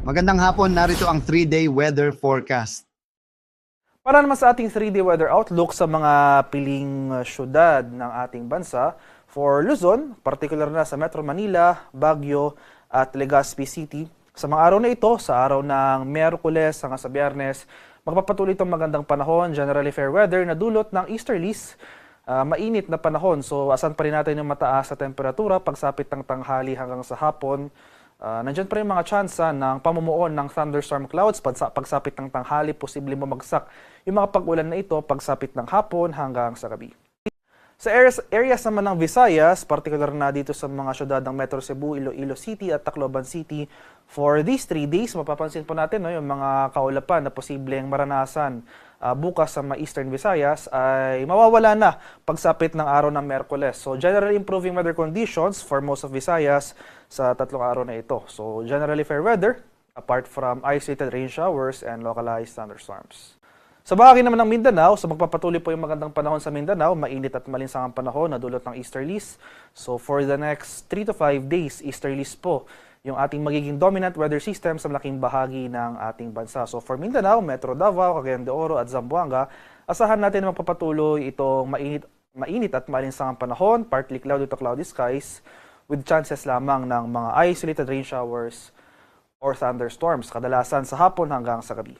Magandang hapon, narito ang 3-day weather forecast. Para naman sa ating 3-day weather outlook sa mga piling syudad ng ating bansa, for Luzon, particular na sa Metro Manila, Baguio at Legazpi City, sa mga araw na ito, sa araw ng Miyerkules hanggang sa Biyernes, magpapatuloy itong magandang panahon, generally fair weather na dulot ng easterlies, mainit na panahon. So asan pa rin natin yung mataas sa temperatura pagsapit ng tanghali hanggang sa hapon. Nandiyan pa rin mga tsansa ng pamumuon ng thunderstorm clouds pagsapit ng tanghali, posibleng bumagsak yung mga pag-ulan na ito pagsapit ng hapon hanggang sa gabi. Sa areas naman ng Visayas, particular na dito sa mga syudad ng Metro Cebu, Iloilo City at Tacloban City, for these 3 days, mapapansin po natin yung mga kaulapan na posibleng maranasan bukas sa mga Eastern Visayas ay mawawala na pagsapit ng araw ng Miyerkules. So generally improving weather conditions for most of Visayas sa tatlong araw na ito. So generally fair weather apart from isolated rain showers and localized thunderstorms. Sa bahagi naman ng Mindanao, so magpapatuloy po yung magandang panahon sa Mindanao, mainit at malinsangang panahon na dulot ng easterlies. So for the next 3 to 5 days, easterlies po yung ating magiging dominant weather system sa malaking bahagi ng ating bansa. So for Mindanao, Metro Davao, Cagayan de Oro at Zamboanga, asahan natin na magpapatuloy itong mainit at malinsangang panahon, partly cloudy to cloudy skies, with chances lamang ng mga isolated rain showers or thunderstorms, kadalasan sa hapon hanggang sa gabi.